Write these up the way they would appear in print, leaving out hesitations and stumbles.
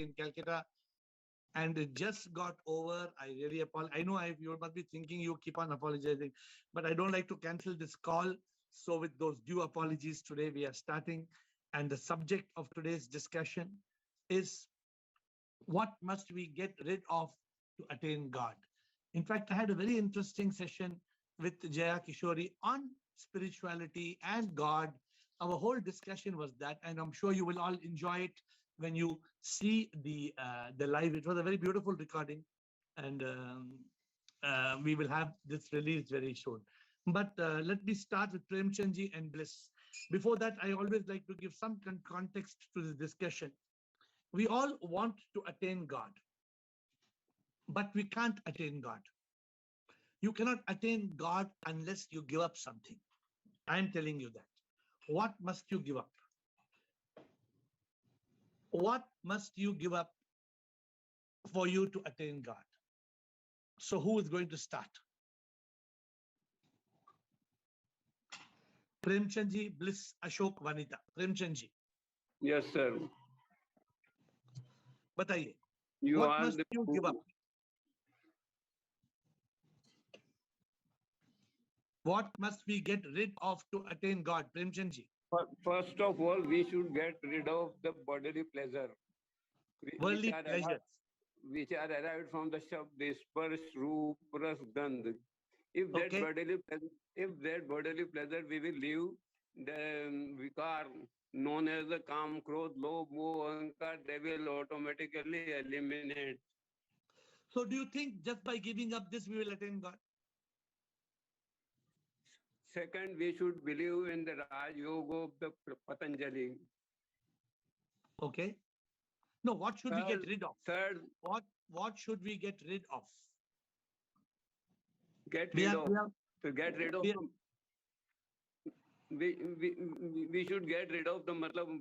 in Calcutta, and it just got over. I really apologize. I know you must be thinking you keep on apologizing, but I don't like to cancel this call. So with those due apologies, today we are starting, and the subject of today's discussion is what must we get rid of to attain God? In fact, I had a very interesting session with Jaya Kishori on spirituality and God. Our whole discussion was that, and I'm sure you will all enjoy it when you see the live. It was a very beautiful recording, and we will have this released very soon. But let me start with Premchandji and Bliss. Before that, I always like to give some context to this discussion. We all want to attain God, but we can't attain God. You cannot attain God unless you give up something. I'm telling you that. What must you give up? What must you give up for you to attain God? So who is going to start? Premchandji, Bliss, Ashok, Vanita. Premchandji. Yes, sir. Bataiye. What must you give up? What must we get rid of to attain God? Premchandji. First of all, we should get rid of the bodily pleasure. Worldly pleasures. Which are arrived from the Shabd, Sparsh, Roop, Ras, Gandh. If that bodily pleasure we will leave, the vikar known as the Kam, Krodh, Lobh, Moh, Ahankar, they will automatically eliminate. So do you think just by giving up this we will attain God? Second, we should believe in the Raj Yoga of the Patanjali. Okay. No, what should we get rid of? Third, what should we get rid of? Get rid of. We should get rid of the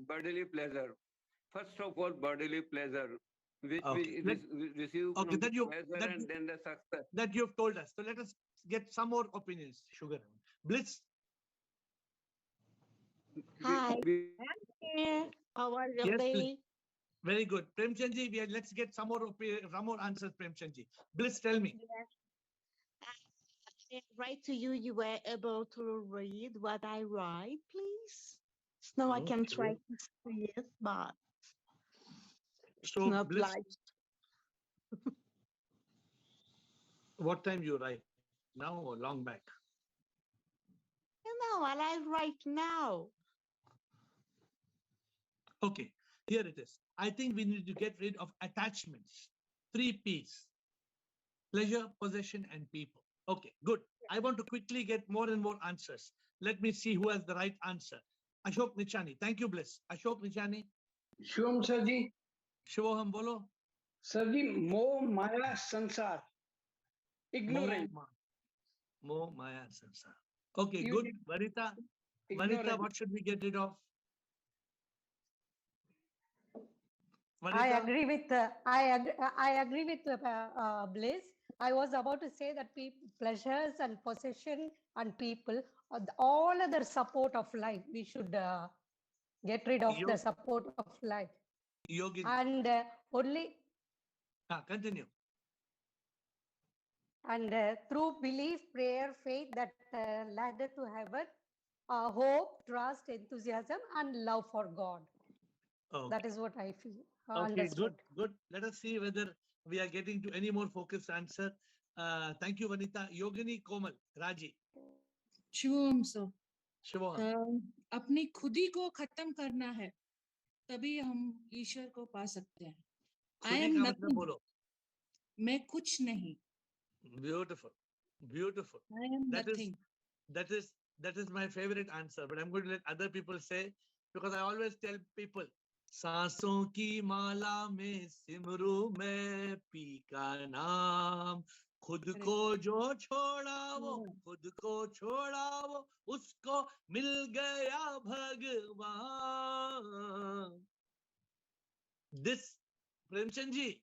bodily pleasure. First of all, bodily pleasure, which we receive from pleasure and then the success. That you've told us. So let us get some more opinions. Sugar. Bliss. Hi. How are you? Yes, very good. Premchandji, let's get some more answers, Premchandji. Bliss, tell me. Yes. Write to you. You were able to read what I write, please. So I can try to see it, but so not Bliss, live. What time you write? Now or long back? No, I write now. Okay, here it is. I think we need to get rid of attachments. 3 P's. Pleasure, possession, and people. Okay, good. I want to quickly get more and more answers. Let me see who has the right answer. Ashok Nichani. Thank you, Bliss. Ashok Nichani. Shivam sir ji. Shivoham bolo. Sir ji, Moh Maya Sansar. Ignorance. Moh Maya Sansar. Okay, good. Vanita. Vanita, what should we get rid of? Vanita? I agree with Bliss. I was about to say that pleasures and possession and people, all other support of life, we should get rid of the support of life. Yogini. And only. Continue. And through belief, prayer, faith, that ladder to heaven, hope, trust, enthusiasm, and love for God. Okay. That is what I feel. Okay, good. Let us see whether we are getting to any more focused answer. Thank you, Vanita. Yogini, Komal, Raji. Shivam sir, Shivam, अपनी खुदी को खत्म करना है, तभी हम ईश्वर को पा सकते हैं. I am nothing. बोलो. मैं कुछ नहीं. Beautiful. I am nothing. That is my favorite answer, but I'm going to let other people say, because I always tell people, सांसों की माला में सिमरू मैं पी का नाम, खुद को जो छोड़ा वो उसको मिल गया भगवान. This प्रेमचंद जी,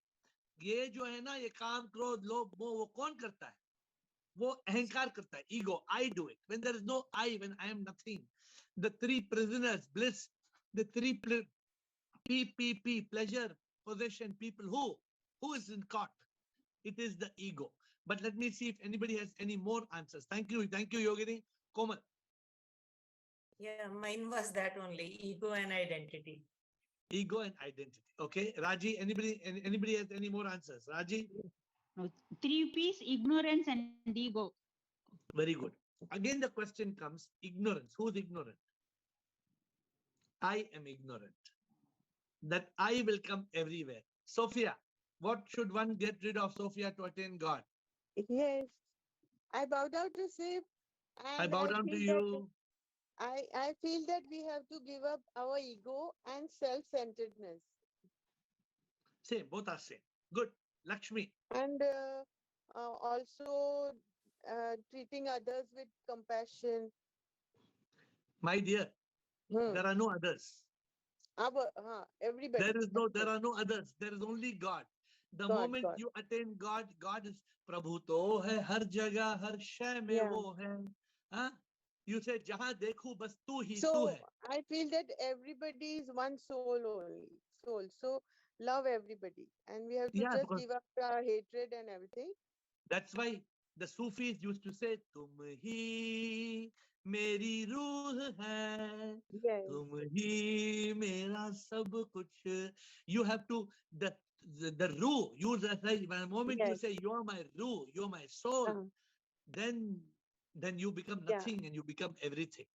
ये जो है ना, ये काम क्रोध लोभ मोह, वो कौन करता है? वो अहंकार करता है. Ego. I do it. When there is no I, when I am nothing. The 3 prisoners, bliss, the 3 PPP, pleasure, possession, people. Who is in court? It is the ego. But let me see if anybody has any more answers. Thank you, Yogini. Komal. Yeah, mine was that only, ego and identity. Ego and identity. Okay, Raji. Anybody has any more answers? Raji. No, three P's: ignorance and ego. Very good. Again, the question comes: ignorance. Who's ignorant? I am ignorant. That I will come everywhere. Sophia, what should one get rid of, Sophia, to attain God? Yes, I bow down to Shiv, I and bow down to feel that you. I feel that we have to give up our ego and self-centeredness, Same, both are same. Good. Lakshmi, and also treating others with compassion. my dear, Hmm. there are no others. Everybody. There of are course. no others. There is only God. The God, moment God. you attain God, God is Prabhu to hai, har jagah, har shay mein Yeah. wo hai. Huh? You say, jahan dekhu bas tu hi tu So hai. I feel that everybody is one soul only. Soul. So love everybody, and we have to Yeah, just because give up our hatred and everything. that's why the Sufis used to say, Tum hi meri ruh hai, Yes. tum hi mera sab kuch. You have to, the ruh, use as the moment you Yes. say, you're my ruh, you're my soul, Uh, then you become yeah. nothing and you become everything.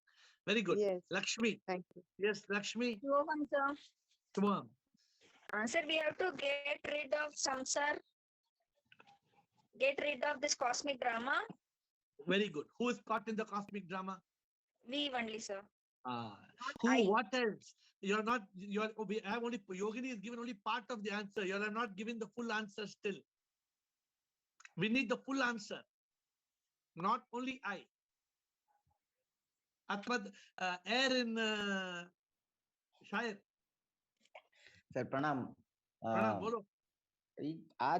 Very good. Yes. Lakshmi. Thank you. Yes, Lakshmi. Shubham, sir. Come on. Sir, we have to get rid of samsar, get rid of this cosmic drama. Very good. Who is caught in the cosmic drama? We only, sir. Ah, Not who? I. What else? You're not. You're. We have only. Yogini is given only part of the answer. You are not given the full answer still. We need the full answer. Not only I. Atmad, AiR in Shire. Sir, Pranam. Pranam, bolo.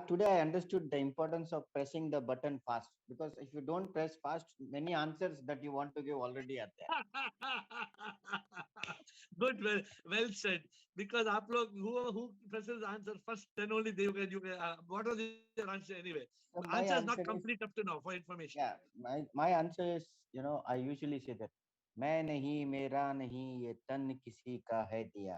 Today I understood the importance of pressing the button fast, because if you don't press fast, many answers that you want to give already are there. Good, well said. Because who presses the answer first, then only they can. What was your answer anyway? So The my answer is not answer is, complete up to now for information. yeah, my answer is, I usually say that मैं नहीं मेरा नहीं ये तन किसी का है दिया,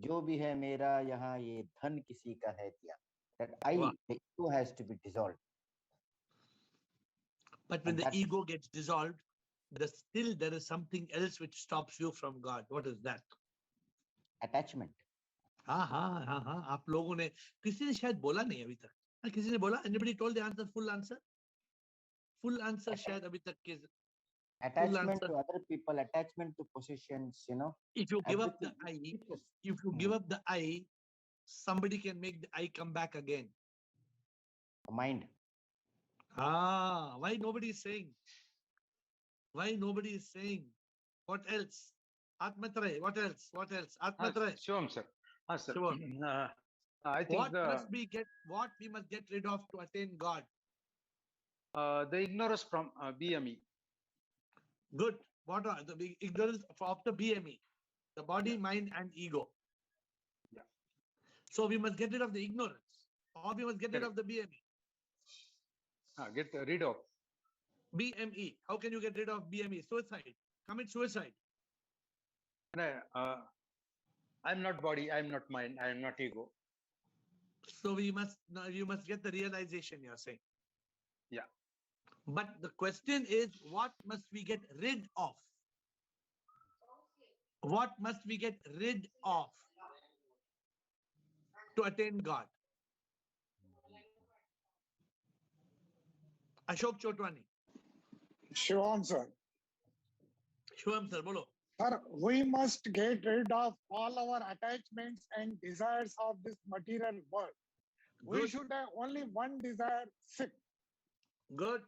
जो भी है मेरा यहाँ ये धन किसी का है दिया. That Wow. the ego has to be dissolved. But when And the that's- ego gets dissolved, still there is something else which stops you from God. What is that? Attachment. हाँ, आप लोगों ने किसी ने शायद बोला नहीं अभी तक. किसी ने बोला? Anybody told the answer? Full answer? Full answer शायद अभी तक के. Attachment to other people, attachment to possessions, If you give up the everything. I, somebody can make the I come back again. Mind. Why nobody is saying? Why nobody is saying? What else? Atmatray, what else? Atmatray. Sure, sir. Sir. Sure. I think what we must get rid of to attain God? The ignorance from BME. Good. What are the ignorance of the BME? The body, mind, and ego. Yeah. So we must get rid of the ignorance, or we must get rid of the BME. Get rid of. BME. How can you get rid of BME? Suicide. Commit suicide. I'm not body, I'm not mind, I'm not ego. So you must get the realization, you're saying. Yeah. But the question is, what must we get rid of? What must we get rid of to attain God? Ashok Chotwani. Shivam sir. Shivam sir, bolo. Sir, we must get rid of all our attachments and desires of this material world. We should have only one desire, Sikh. Good.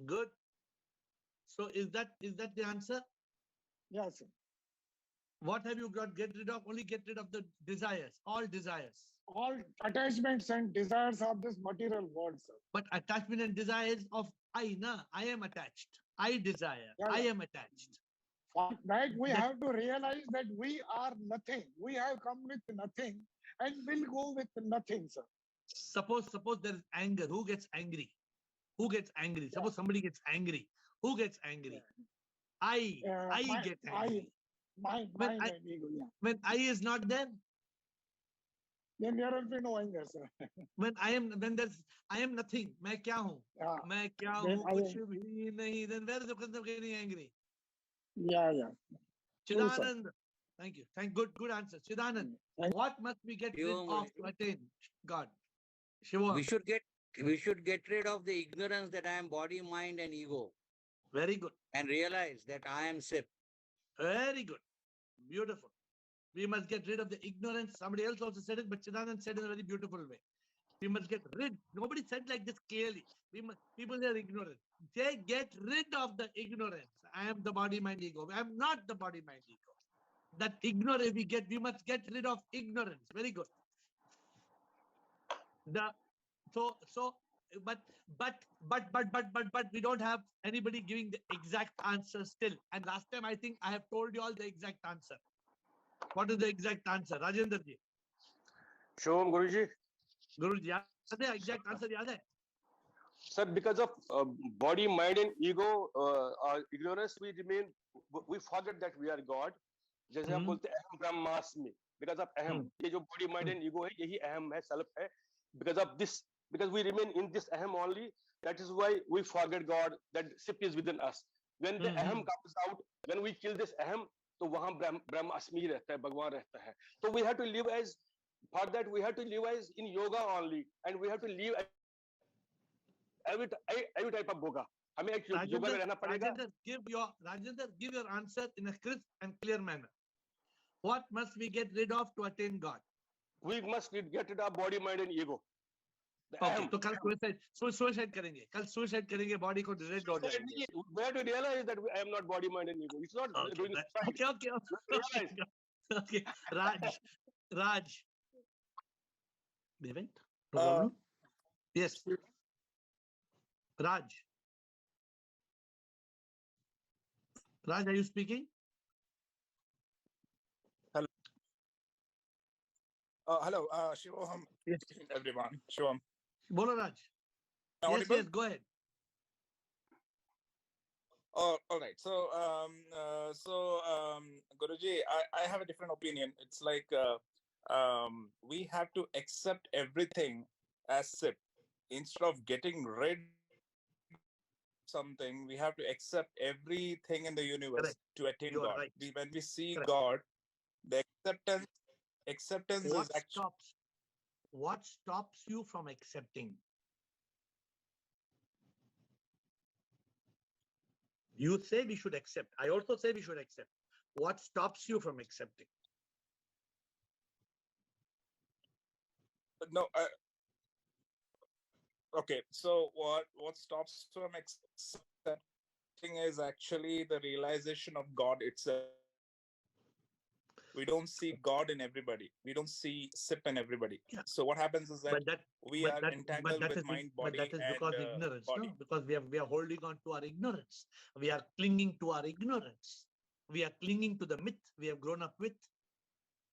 Good. So is that the answer? Yes, sir. What have you got? Get rid of? Only get rid of the desires, all desires. All attachments and desires of this material world, sir. But attachment and desires of I am attached. I desire. Yeah, I yeah. am attached. That we have to realize that we are nothing. We have come with nothing and will go with nothing, sir. Suppose there is anger. Who gets angry? Who gets angry? Suppose somebody gets angry. Who gets angry? I get angry. Mind and ego. Yeah. When I is not there, then there will be no anger, sir. when I am nothing. मैं क्या हूँ? मैं क्या हूँ? कुछ भी नहीं. Then where is the concept of getting angry? Yeah. True, sir. Chidanand. Thank you. Good answer. Chidanand. What must we get rid of to attain God? Shiva. We should get rid of the ignorance that I am body, mind, and ego. Very good. And realize that I am SIP. Very good. Beautiful. We must get rid of the ignorance. Somebody else also said it, but Chidanand said it in a very beautiful way. We must get rid. Nobody said like this clearly. People are ignorant. They get rid of the ignorance. I am the body, mind, ego. I am not the body, mind, ego. That ignorance we must get rid of ignorance. Very good. But we don't have anybody giving the exact answer still. And last time I think I have told you all the exact answer. What is the exact answer? Rajendra ji. Show him, Guruji. Guruji, exact answer yaad hai? Sir, because of body, mind and ego, ignorance, we forget that we are God. जैसे हम बोलते हैं अहम ब्रह्मास्मि, because of अहम, ये जो body, mind and ego है, यही अहम है, self है. Because of this, because we remain in this अहम only, that is why we forget God, that SIP is within us. When the अहम comes out, when we kill this अहम, तो वहाँ ब्रह्मास्मि रहता है, भगवान रहता है. So we have to live as, for that we have to live as in yoga only, and we have to live every type of yoga. हमें एक योगा में रहना पड़ेगा. Rajendra, give your answer in a crisp and clear manner. What must we get rid of to attain God? We must get rid of body, mind and ego. Okay, तो कल suicide करेंगे. कल suicide करेंगे, body को red हो जाएंगे. We have to realize that I am not body, mind and ego. It's not doing right. Okay. Raj. Devent? No problem? Yes. Raj, are you speaking? Hello. Hello. Shivam. Yes. Everyone. Shivam. Bolo Raj. Yes, go ahead. All right. So, Guruji, I have a different opinion. It's like we have to accept everything as SIP. Instead of getting rid of something, we have to accept everything in the universe to attain God. Right. When we see God, the acceptance is actually. What stops you from accepting? You say we should accept. I also say we should accept. What stops you from accepting? No. Okay. So what stops from accepting is actually the realization of God itself. We don't see God in everybody. We don't see SIP in everybody. Yeah. So what happens is that we are entangled with mind, body, but that is because ignorance, body. No? Because we are holding on to our ignorance. We are clinging to our ignorance. We are clinging to the myth we have grown up with.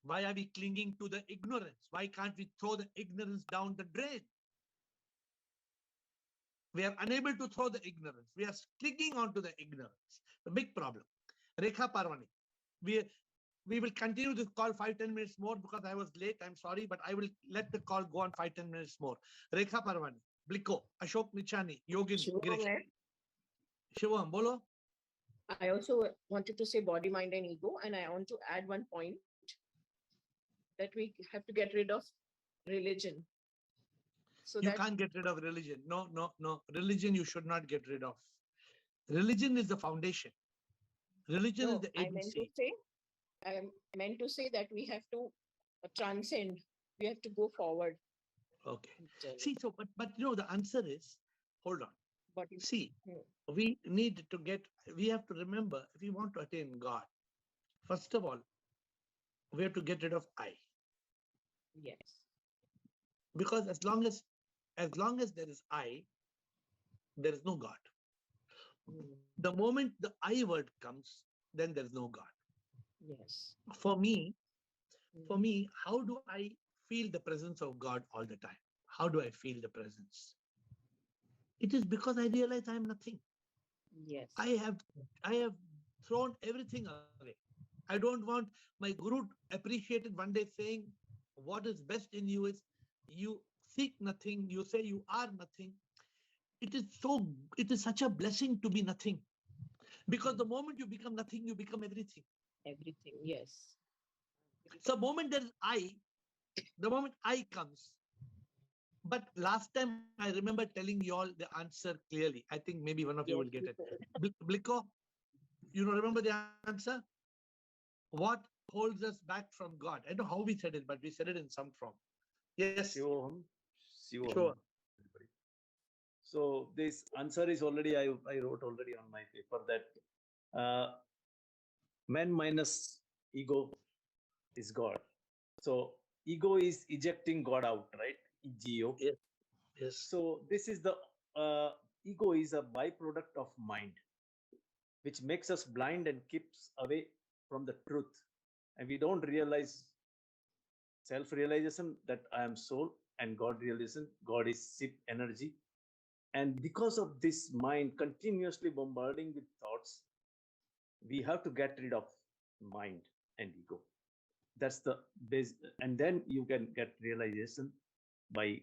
Why are we clinging to the ignorance? Why can't we throw the ignorance down the drain? We are unable to throw the ignorance. We are clinging on to the ignorance. The big problem. Rekha Parwani, we will continue this call 5-10 minutes more because I was late. I'm sorry, but I will let the call go on 5-10 minutes more. Rekha Parwani, Bliko, Ashok Nichani, Yogin, Girish. Shivam, bolo. I also wanted to say body, mind, and ego, and I want to add one point that we have to get rid of religion. So you can't get rid of religion. No. Religion you should not get rid of. Religion is the foundation. Religion is the ABC. I meant to say that we have to transcend. We have to go forward. Okay. See, so but you know the answer is, hold on. See, we have to remember, if we want to attain God, first of all, we have to get rid of I. Yes. Because as long as there is I, there is no God. The moment the I word comes, then there's no God. Yes. For me, how do I feel the presence of God all the time? How do I feel the presence? It is because I realize I am nothing. Yes. I have thrown everything away. I don't want my guru appreciated one day saying, what is best in you is you seek nothing, you say you are nothing. It is such a blessing to be nothing. Because the moment you become nothing, you become everything. Everything, yes. So the moment I comes, but last time I remember telling you all the answer clearly. I think maybe one of you will get it. Bliko, you know, remember the answer? What holds us back from God? I don't know how we said it, but we said it in some form. Yes. Shivoham. Sure. Everybody. So this answer is already, I wrote already on my paper that man minus ego is God. So ego is ejecting God out, right? Ego. Yes. Yes. So this is the ego is a byproduct of mind, which makes us blind and keeps away from the truth. And we don't realize self-realization that I am soul, and God realization, God is SIP energy. And because of this mind continuously bombarding with thoughts, we have to get rid of mind and ego. That's the base. And then you can get realization by,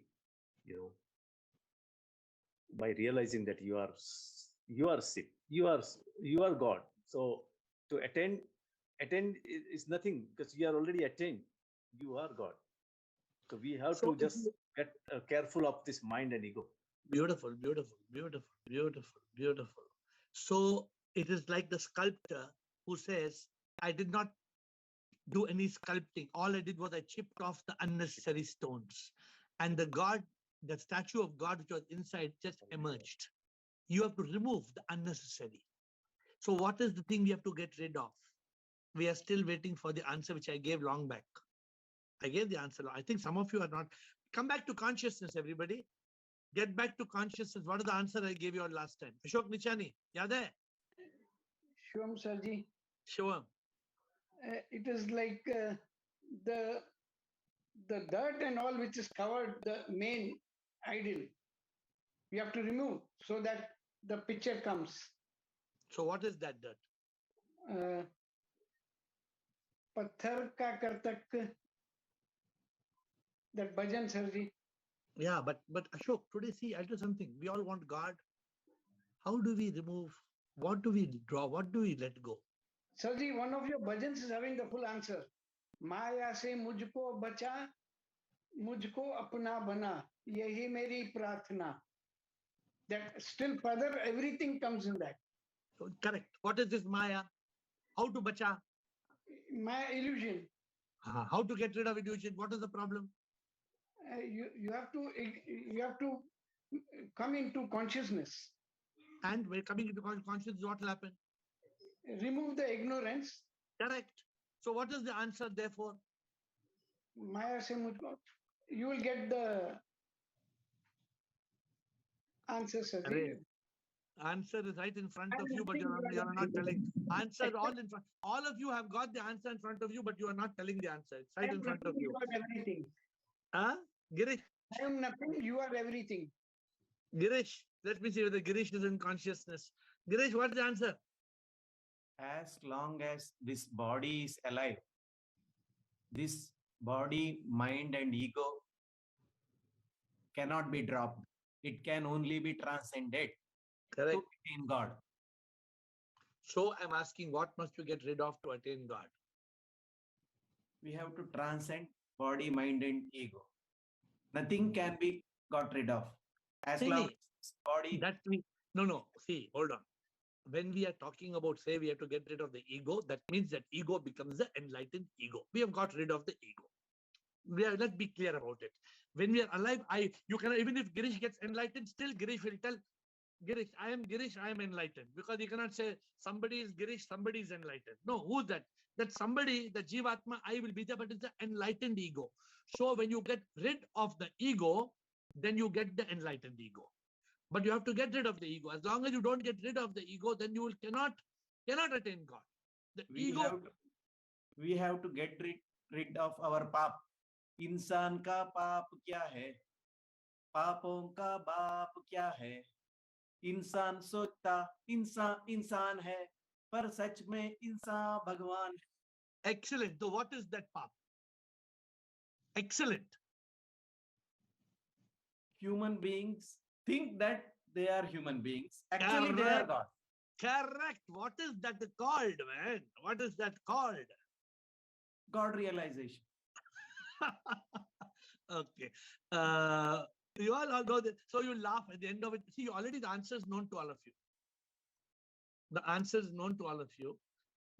by realizing that you are SIP, you are God. So to attain is nothing, because you are already attained. You are God. So we have to just get careful of this mind and ego. Beautiful, beautiful, beautiful, beautiful, beautiful. So it is like the sculptor who says, I did not do any sculpting. All I did was I chipped off the unnecessary stones. And the statue of God which was inside just emerged. You have to remove the unnecessary. So what is the thing we have to get rid of? We are still waiting for the answer which I gave long back. I gave the answer. I think some of you are not. Come back to consciousness, everybody. Get back to consciousness. What is the answer I gave you all last time? Ashok Nichani, yaad hai? Shivam Sarji. Shivam. It is like the dirt and all which is covered the main idol. You have to remove so that the picture comes. So what is that dirt? Pathar ka kartak. That bhajan, Sarji. Yeah, but Ashok, today see, I'll do something. We all want God. How do we remove? What do we draw? What do we let go? Sarji, one of your bhajans is having the full answer. Maya se mujhko bacha, mujhko apna bana. Yahi meri prathna. That still further, everything comes in that. Correct. What is this Maya? How to bacha? Maya illusion. How to get rid of illusion? What is the problem? You have to come into consciousness. And when coming into consciousness, what will happen? Remove the ignorance. Correct. So what is the answer therefore? Maya se mujhko. You will get the answer, sir. Answer is right in front of you, but you are not telling. Answer all in front. All of you have got the answer in front of you, but you are not telling the answer. It's right in front of you. You are everything. Girish. I am nothing. You are everything. Girish, let me see whether Girish is in consciousness. Girish, what's the answer? As long as this body is alive, this body, mind, and ego cannot be dropped. It can only be transcended. Correct. To attain God. So I'm asking, what must you get rid of to attain God? We have to transcend body, mind, and ego. Nothing can be got rid of. As long as body. No. See, hold on. When we are talking about, say, we have to get rid of the ego, that means that ego becomes the enlightened ego. We have got rid of the ego. Let's be clear about it. When we are alive, you can, even if Girish gets enlightened, still Girish will tell, Girish, I am enlightened. Because you cannot say somebody is Girish, somebody is enlightened. No, who's that? That somebody, the Jivatma, I will be there, but it's the enlightened ego. So when you get rid of the ego, then you get the enlightened ego. But you have to get rid of the ego. As long as you don't get rid of the ego, then you cannot attain God. The we ego. have to get rid of our पाप. इंसान का पाप क्या है? पापों का बाप क्या है? इंसान सोचता इंसान है, पर सच में इंसान भगवान है. Excellent. So what is that path? Excellent. Human beings think that they are human beings. Actually, they are God. Correct. What is that called, man? What is that called? God realization. Okay. You all know that. So you laugh at the end of it. See, already the answer is known to all of you. The answer is known to all of you.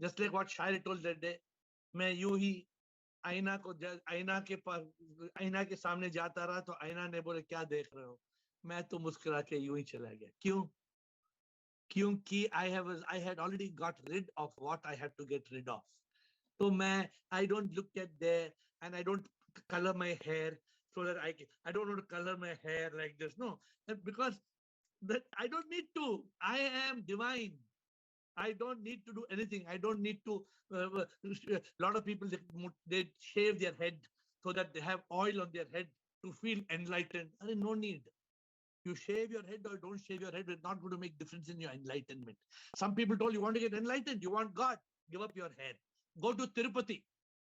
Just like what Shairi told that day. मैं यूं ही आईना के सामने जाता रहा तो आईना ने बोले क्या देख रहे हो? मैं तो मुस्कुरा के यूं ही चला गया. क्यों? क्योंकि I had already got rid of what I had to get rid of. So I don't look at there and I don't color my hair so that I don't want to color my hair like this. No, because that I don't need to. I am divine. I don't need to do anything. I don't need to. A lot of people, they shave their head so that they have oil on their head to feel enlightened. There is no need. You shave your head or don't shave your head, it's not going to make difference in your enlightenment. Some people told you want to get enlightened, you want God, give up your hair. Go to Tirupati.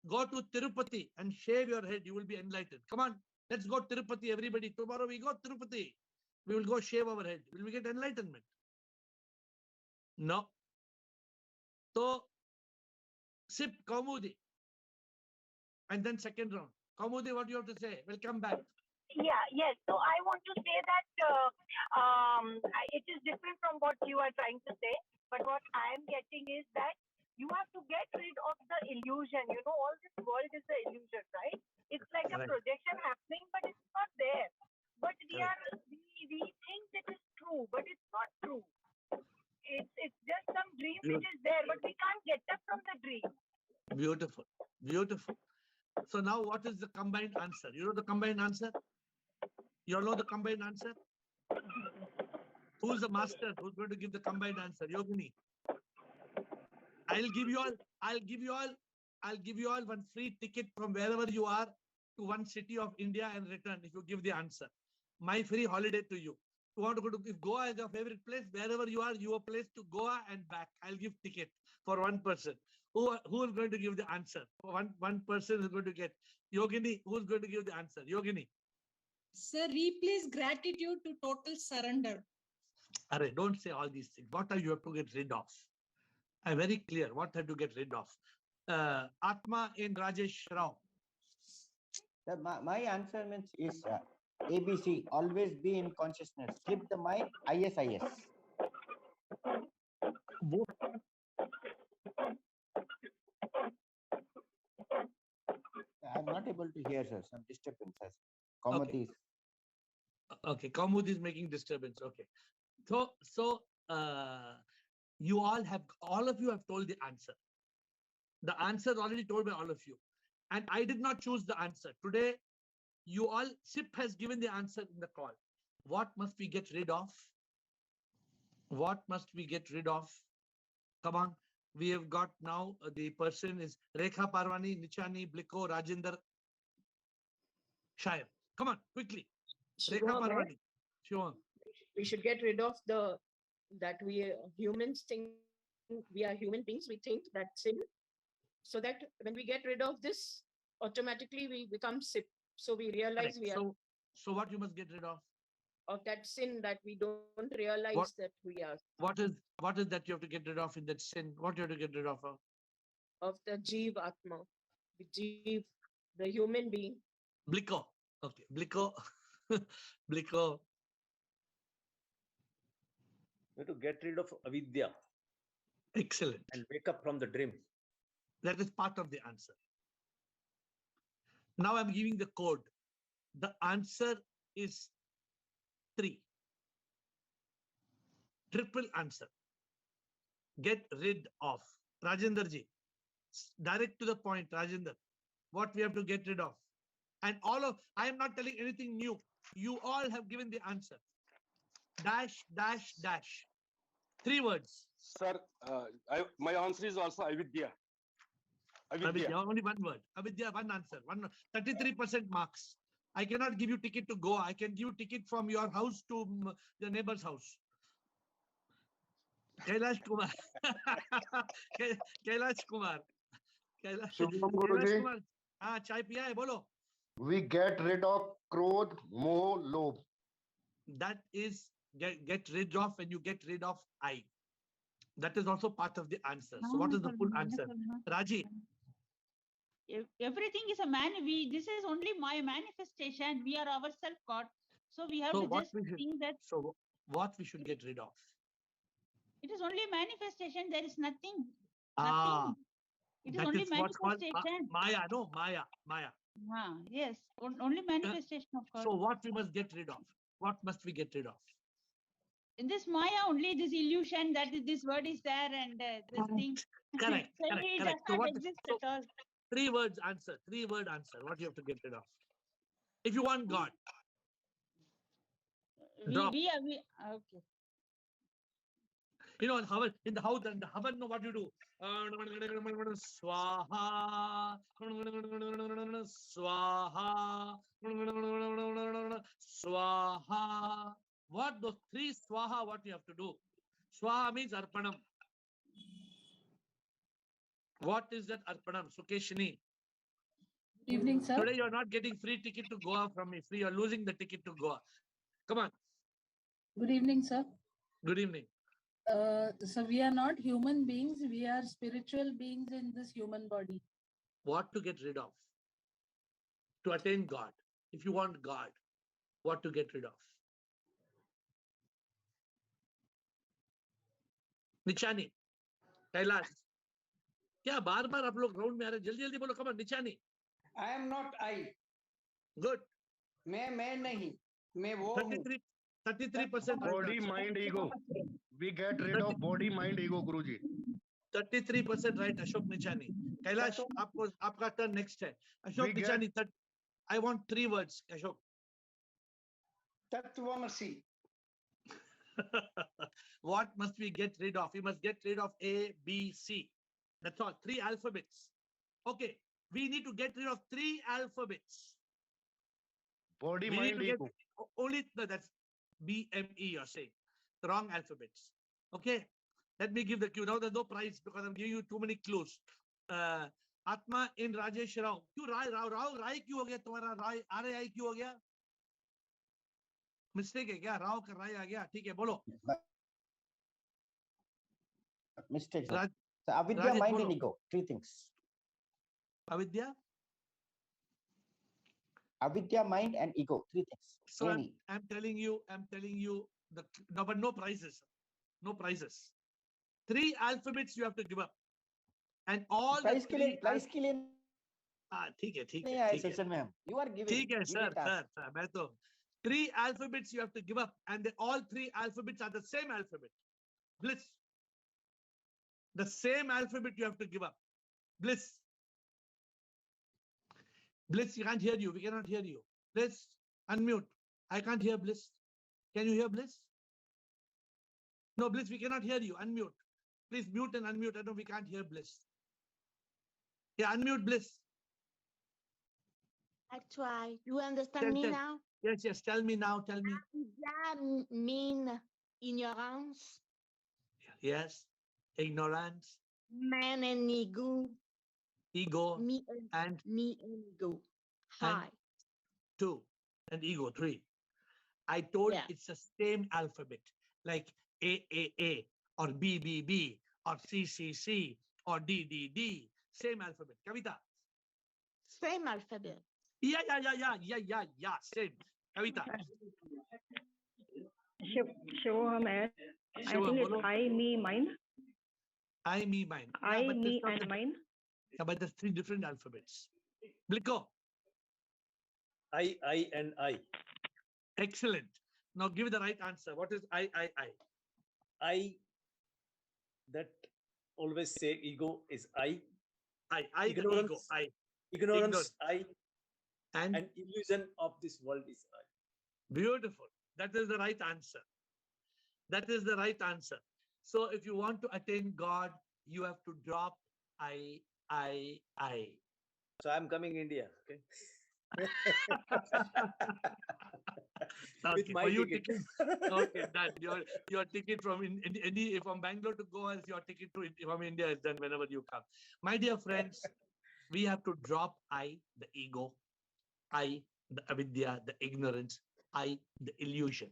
Go to Tirupati and shave your head. You will be enlightened. Come on, let's go Tirupati, everybody. Tomorrow we go Tirupati. We will go shave our head. Will we get enlightenment? No. So, sip Kaumudi. And then second round. Kaumudi, what do you have to say? We'll come back. Yeah, yes. So I want to say that it is different from what you are trying to say. But what I am getting is that you have to get rid of the illusion. You know, all this world is the illusion, right? It's like a projection happening, but it's not there. But we think it is true, but it's not true. It's just some dream which is there, but we can't get up from the dream. Beautiful, beautiful. So now what is the combined answer? You know the combined answer? You all know the combined answer? Who's the master? Who's going to give the combined answer? Yogini. I'll give you all one free ticket from wherever you are to one city of India and return if you give the answer. My free holiday to you. You want to go to, if Goa is your favorite place, wherever you are, your place to Goa and back. I'll give ticket for one person. Who is going to give the answer? One person is going to get. Yogini, who's going to give the answer? Yogini. Sir, replace gratitude to total surrender. Array, don't say all these things. What are you have to get rid of? I'm very clear. What have to get rid of? Atma in Rajesh Rao. Sir, my answer is ABC. Always be in consciousness. Slip the mind. ISIS. I'm not able to hear, sir. Some disturbances. Kaumudi. Okay, Kaumudi is making disturbance. Okay. So you all of you have told the answer. The answer is already told by all of you. And I did not choose the answer. Today, SIP has given the answer in the call. What must we get rid of? What must we get rid of? Come on. We have got now, the person is Rekha Parwani, Nichani, Bliko, Rajinder, Shire. Come on, quickly. Rekha Parwani. Sure. We should get rid of that we humans think we are human beings. We think that sin. So that when we get rid of this, automatically we become SIP. So we realize we are. So what you must get rid of? Of that sin that we don't realize that we are. What is that you have to get rid of in that sin? What you have to get rid of? Of the Jeev Atma. The Jeev, the human being. Bliko. Okay. Bliko. Bliko. We have to get rid of avidya. Excellent. And wake up from the dream. That is part of the answer. Now I'm giving the code. The answer is 3. Triple answer. Get rid of. Rajinder ji. Direct to the point, Rajinder. What we have to get rid of. And I am not telling anything new. You all have given the answer. Dash, dash, dash. 3 words. Sir, my answer is also avidya. Avidya. Only 1 word. Avidya, 1 answer. 33% marks. I cannot give you ticket to Goa. I can give you ticket from your house to your neighbor's house. Kailash Kumar. Kailash Kumar. Shubham Kailash Guruji. Kumar. हाँ चाय पिया है बोलो. We get rid of krodh, moh, lobh. That is get rid of when you get rid of I. That is also part of the answer. So what is the full answer? Raji. Everything is a man. This is only my manifestation. We are ourselves God. So we have to just think that. So what we should get rid of? It is only manifestation. There is nothing. Ah. It is only manifestation. Called Maya, no? Maya. Yes, only manifestation of God. So what we must get rid of? What must we get rid of? In this Maya, only this illusion that this word is there and this thing. Correct. It does not exist at all. 3 words answer. 3-word answer. What you have to get rid of? If you want God. Okay. You know, in the house, and the Havan, know what you do. Swaha. Swaha. Swaha. What those 3 swaha, what you have to do? Swaha means arpanam. What is that arpanam? Sukeshini. Good evening, sir. Today you are not getting free ticket to Goa from me. Free, you are losing the ticket to Goa. Come on. Good evening, sir. Good evening. So we are not human beings. We are spiritual beings in this human body. What to get rid of? To attain God. If you want God, what to get rid of? निचानी, कैलाश, क्या बार-बार आप लोग ground में आ रहे? जल्दी-जल्दी बोलो, come on, Nichani. I am not I. Good. मैं नहीं, मैं वो हूँ. 33% Body, mind, ego. We get rid of body, mind, ego, Guruji. 33% right, Ashok Nichani. Kailash, आपका turn next है. Ashok Nichani, I want 3 words, Ashok. Tattvamasi. What must we get rid of? We must get rid of A, B, C. That's all. 3 alphabets. Okay. We need to get rid of 3 alphabets. Body, mind, ego. Only that's BME, you're saying. The wrong alphabets. Okay. Let me give the cue. Now there's no prize because I'm giving you too many clues. Atma in Rajesh Rao. क्यों Rai क्यों हो गया तुम्हारा? Rai RAI क्यों हो गया? Mistake है क्या? Rao का Rai आ गया. ठीक है, बोलो. Mistake. So avidya, mind and ego. 3 things. Avidya? Avidya, mind and ego. 3 things. So I'm telling you but no prizes. No prizes. 3 alphabets you have to give up. And all prize the 3 prize के लिए ठीक है session में हम you are giving ठीक है sir मैं तो 3 alphabets you have to give up and all 3 alphabets are the same alphabet. Bliss. The same alphabet you have to give up. Bliss. Bliss, you can't hear you. We cannot hear you. Bliss, unmute. I can't hear Bliss. Can you hear Bliss? No, Bliss, we cannot hear you. Unmute. Please mute and unmute. I know we can't hear Bliss. Yeah, unmute Bliss. I try. You understand me now? Yes. Tell me now. Tell me. Does that mean ignorance? Yes. Ignorance. Man and ego. Ego. Me and ego. Hi. 2. And ego. 3. I told it's the same alphabet. Like A, or B, or C, or D. Same alphabet. Kavita. Same alphabet. Yeah. Same. Kavita. Show man. I think it's I, me, mine. I, me, mine. I, me, and mine. Yeah, but there's 3 different alphabets. Blicko. I, and I. Excellent. Now give the right answer. What is I? I, that always say ego is I. Ignorance, ego. Ignorance, I. And illusion of this world is I. Beautiful. That is the right answer. So if you want to attain God, you have to drop I. So I'm coming India. Okay. Okay, With my for you ticket. Okay, done. Your ticket from from Bangalore to Goa is your ticket to from India is done whenever you come. My dear friends, we have to drop I, the ego, I, the avidya, the ignorance, I, the illusion.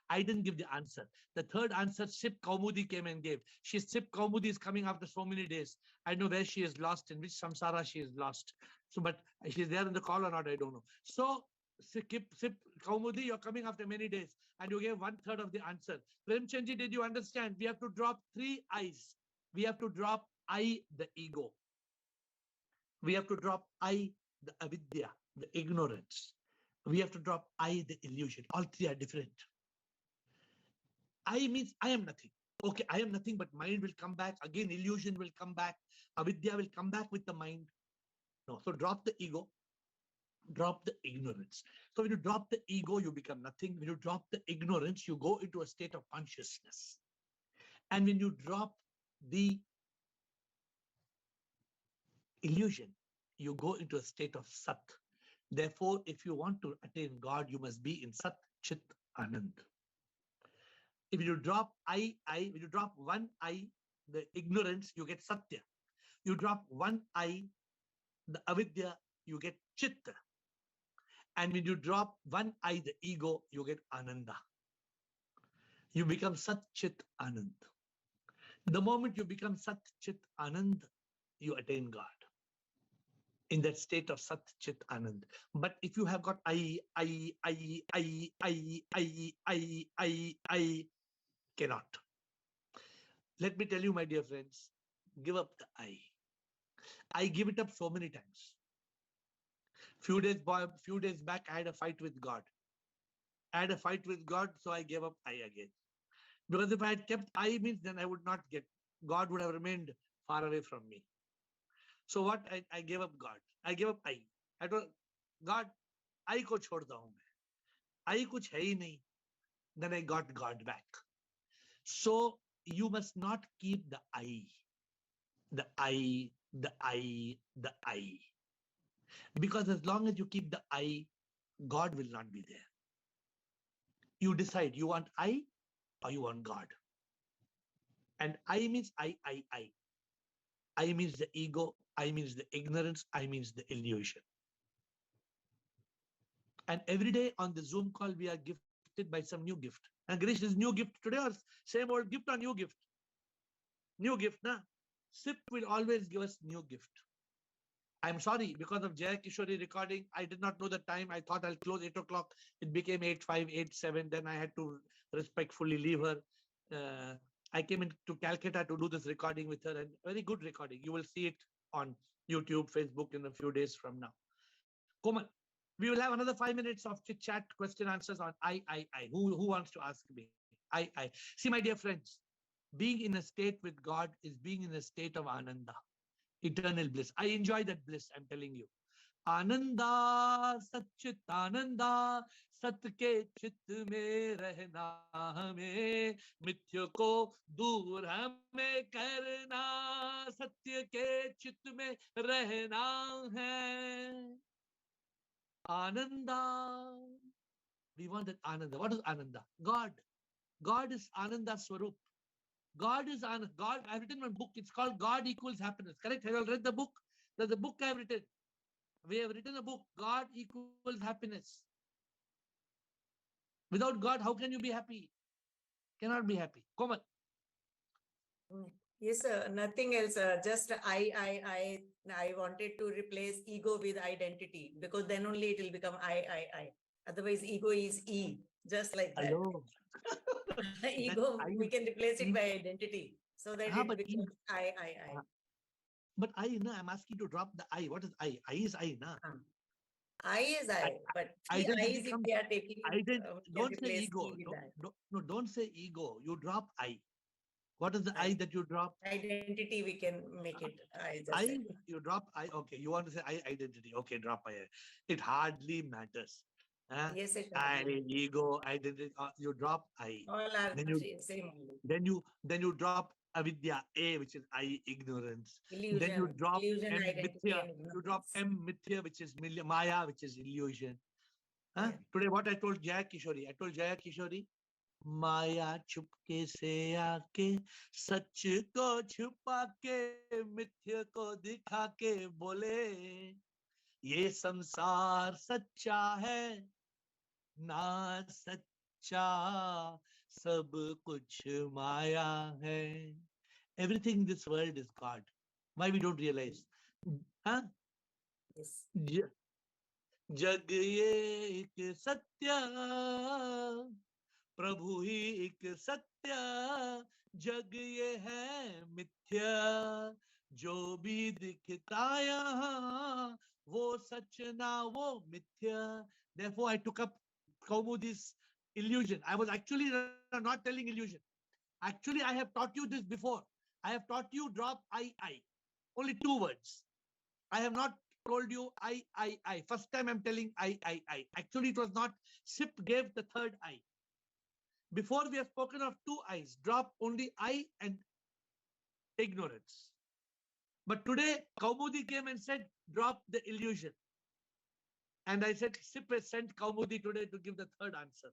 I didn't give the answer. The third answer, Sip Kaumudi came and gave. Sip Kaumudi is coming after so many days. I know where she is lost, in which samsara she is lost. So, but she's there in the call or not, I don't know. So, Sip Kaumudi, you're coming after many days, and you gave 1/3 of the answer. Premchandji, did you understand? We have to drop 3 I's. We have to drop I, the ego. We have to drop I, the avidya, the ignorance. We have to drop I, the illusion. All three are different. I means I am nothing. Okay, I am nothing, but mind will come back. Again, illusion will come back. Avidya will come back with the mind. No, so drop the ego, drop the ignorance. So when you drop the ego, you become nothing. When you drop the ignorance, you go into a state of consciousness. And when you drop the illusion, you go into a state of Sat. Therefore, if you want to attain God, you must be in Sat, Chit, Anand. If you drop I, when you drop one I, the ignorance, you get Satya. You drop one I, the avidya, you get Chitta. And when you drop one I, the ego, you get Ananda. You become Sat, Chit, Anand. The moment you become Sat, Chit, Anand, you attain God. In that state of Sat, Chit, Anand. But if you have got I, cannot. Let me tell you, my dear friends, give up the I. I give it up so many times. Few days back, I had a fight with God. So I gave up I again. Because if I had kept I means, then I would not get, God would have remained far away from me. So what? I gave up God. I gave up I. I told God, I ko chhodta hu main. I kuch hai hi nahi. Then I got God back. So you must not keep the I. The I, the I, the I. Because as long as you keep the I, God will not be there. You decide, you want I or you want God. And I means I. I means the ego, I means the ignorance, I means the illusion. And every day on the Zoom call, we are gifted by some new gift. And Girish, is new gift today or same old gift or new gift? New gift, na? SIP will always give us new gift. I'm sorry, because of Jaya Kishori recording, I did not know the time. I thought I'll close 8 o'clock. It became 8:05, 8:07. Then I had to respectfully leave her. I came into Calcutta to do this recording with her, and very good recording. You will see it on YouTube, Facebook in a few days from now. Komal, we will have another 5 minutes of chit chat, question answers on I. Who wants to ask me? I. See, my dear friends, being in a state with God is being in a state of Ananda, eternal bliss. I enjoy that bliss, I'm telling you. Ananda, Satchit Ananda, सत के चित्त में रहना हमें, मिथ्य को दूर हमें करना, सत्य के चित्त में रहना है. Ananda. We want that Ananda. What is Ananda? God. God is Ananda Swarup. God is Ananda. God, I've written one book. It's called God Equals Happiness. Correct? Have you all read the book? There's a book I've written. We have written a book, God Equals Happiness. Without God, how can you be happy? Cannot be happy. Komal. Yes, sir. Nothing else. Just I wanted to replace ego with identity, because then only it will become I. Otherwise, ego is E, just like that. Ego, we can replace it by identity, so that it becomes I. But I, no, I'm asking to drop the I. What is I? I is I, na. I is I, but three I's if we are taking it, don't say ego. Don't say ego. You drop I. What is the I that you drop? Identity, we can make it. I, you drop I. Okay, you want to say I identity. Okay, drop I. It hardly matters. Yes, it I, ego, identity. You drop I. all are Then you same only. then you drop avidya, A, which is I, ignorance. Then you Illusion, drop illusion, M, identity, mithya. and You drop ignorance. M, mithya, which is maya, which is illusion. Today, what I told Jaya Kishori, I told Jaya Kishori, माया चुपके से आके सच को छुपा के मिथ्य को दिखा के बोले ये संसार सच्चा है ना सच्चा सब कुछ माया है. Everything in this world is God. Why we don't realize? Huh? Yes. जग ये एक सत्य प्रभु ही एक सत्य जग ये है मिथ्या जो भी दिखता यहाँ वो सच ना वो मिथ्या. Therefore I took up Kaumudi's illusion. I was actually not telling illusion. Actually I have taught you this before. I have taught you drop I. Only 2 words. I have not told you I. First time I'm telling I. Actually it was not. Sip gave the third I. Before we have spoken of 2 I's. Drop only I and ignorance. But today Kaumudi came and said drop the illusion. And I said Sip has sent Kaumudi today to give the third answer.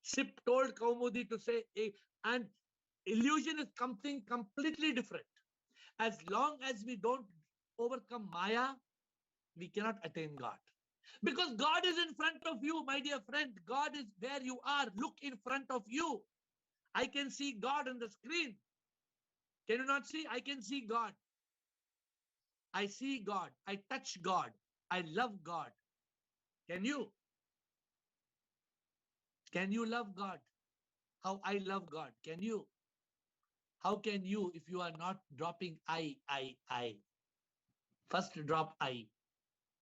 Sip told Kaumudi to say and illusion is something completely different. As long as we don't overcome Maya, we cannot attain God. Because God is in front of you, my dear friend. God is where you are. Look in front of you. I can see God on the screen. Can you not see? I can see God. I see God. I touch God. I love God. Can you? Can you love God? How I love God. Can you? How can you if you are not dropping I? First drop I.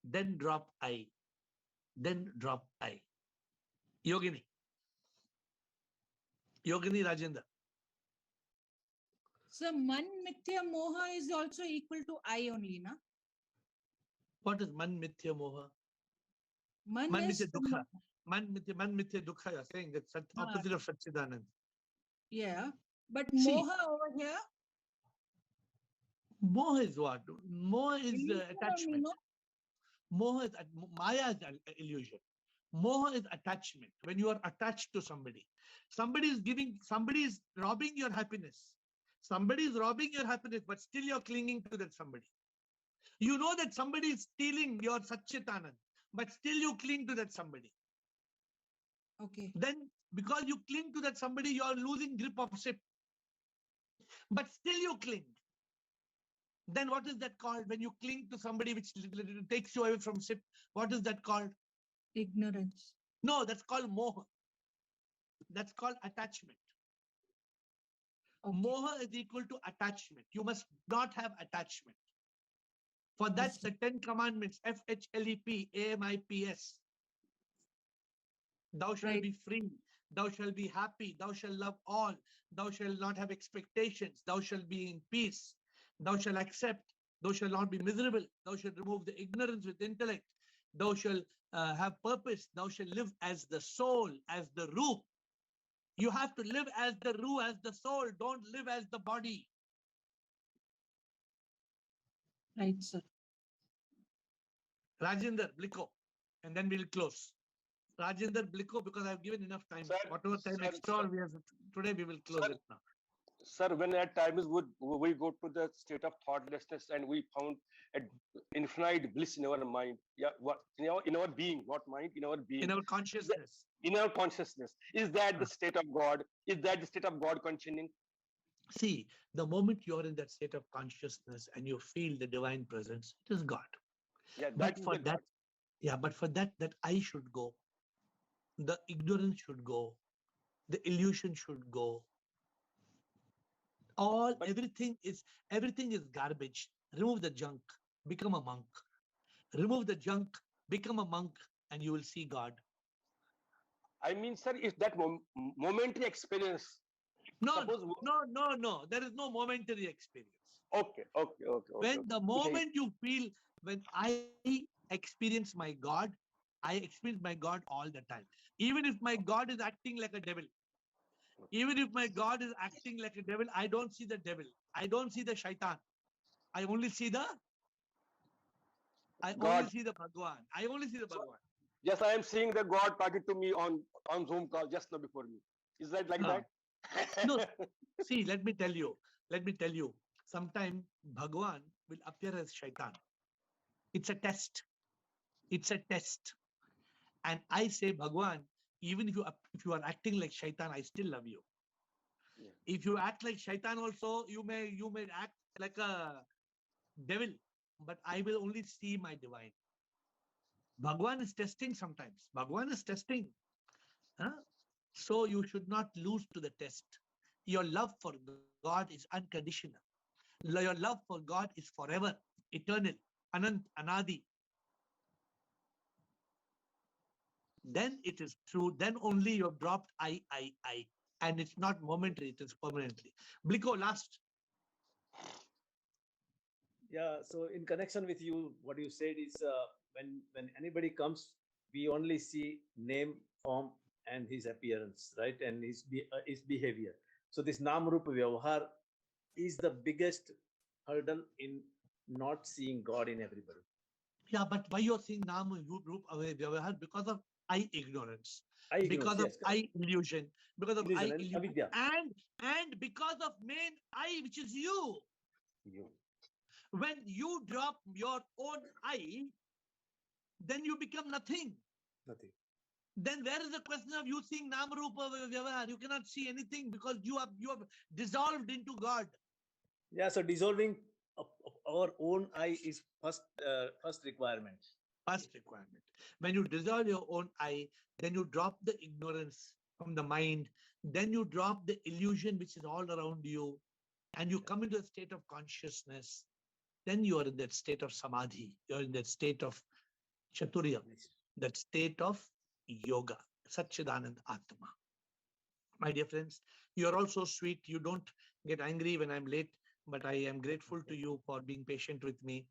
Then drop I. Then drop I. Yogini. Yogini Rajendra. So man mithya moha is also equal to I only, na? What is man mithya moha? Man mithya is dukha. Man mithya dukha. You're saying that's opposite of Satchidanand. Yeah, but See, moha over here. Moha is what? Moha is Illusion attachment. only, Moha is Maya is illusion. Moha is attachment. When you are attached to somebody, somebody is robbing your happiness. Somebody is robbing your happiness, but still you're clinging to that somebody. You know that somebody is stealing your Satchitanand, but still you cling to that somebody. Okay. Then, because you cling to that somebody, you are losing grip of Sip. But still you cling. Then what is that called? When you cling to somebody which takes you away from Sip, what is that called? Ignorance. No, that's called moha. That's called attachment. Okay. Moha is equal to attachment. You must not have attachment. For that's the 10 commandments, FHLEP, AMIPS. Thou shalt be free. Thou shalt be happy. Thou shalt love all. Thou shalt not have expectations. Thou shalt be in peace. Thou shalt accept. Thou shalt not be miserable. Thou shalt remove the ignorance with intellect. Thou shalt have purpose. Thou shalt live as the soul, as the ruh. You have to live as the ruh, as the soul. Don't live as the body. Right, sir. Rajendra Bliko, and then we'll close. Rajendra Bliko, because I've given enough time. Sir, whatever time extra we have today, we will close it now. Sir, when at times we go to the state of thoughtlessness and we found an infinite bliss in our mind. Yeah, what in our being, not mind, in our being. In our consciousness. In our consciousness. Is that the state of God? Is that the state of God continuing? See, the moment you're in that state of consciousness and you feel the divine presence, it is God. Yeah, that is the God. Yeah, but for that I should go. The ignorance should go. The illusion should go. Everything is garbage. Remove the junk. Become a monk. Remove the junk. Become a monk, and you will see God. I mean, sir, if that momentary experience. No. There is no momentary experience. Okay. When the moment you feel, when I experience my God, I experience my God all the time. Even if my God is acting like a devil, even if my God is acting like a devil, I don't see the devil. I don't see the shaitan. I only see the God. Bhagwan. I only see the Bhagwan. Yes, I am seeing the God talking to me on Zoom call just now before me. Is that like that? No, see, let me tell you. Sometime Bhagwan will appear as shaitan. It's a test. It's a test. And I say, Bhagwan, even if you are acting like shaitan, I still love you. Yeah. If you act like shaitan also, you may act like a devil, but I will only see my divine. Bhagwan is testing sometimes. Bhagwan is testing. Huh? So you should not lose to the test. Your love for God is unconditional. Your love for God is forever, eternal, anant, anadi. Then it is true. Then only you have dropped I. And it's not momentary, it is permanently. Bliko, last. Yeah, so in connection with you, what you said is when anybody comes, we only see name, form, and his appearance, right? And his behavior. So this Nam Rupa Vyavahar is the biggest hurdle in not seeing God in everybody. Yeah, but why you're seeing Nam Rupa Vyavahar? Because of I ignorance. Because of I illusion. Because of I illusion. And because of main I, which is you. When you drop your own I, then you become nothing. Nothing. Then where is the question of you seeing Nam Rupa Vyavahar? You cannot see anything because you have dissolved into God. Yeah, so dissolving our own I is first requirement. First requirement. When you dissolve your own I, then you drop the ignorance from the mind. Then you drop the illusion which is all around you, and you come into a state of consciousness. Then you are in that state of samadhi. You are in that state of chaturya, that state of yoga, Satchidanand Atma. My dear friends, you are also sweet. You don't get angry when I'm late, but I am grateful to you for being patient with me.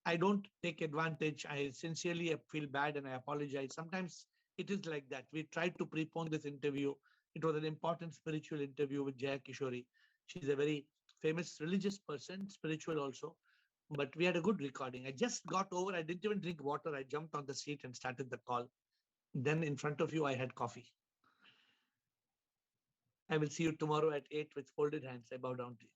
I don't take advantage. I sincerely feel bad and I apologize. Sometimes it is like that. We tried to prepone this interview. It was an important spiritual interview with Jaya Kishori. She's a very famous religious person, spiritual also. But we had a good recording. I just got over. I didn't even drink water. I jumped on the seat and started the call. Then in front of you, I had coffee. I will see you tomorrow at 8 with folded hands. I bow down to you.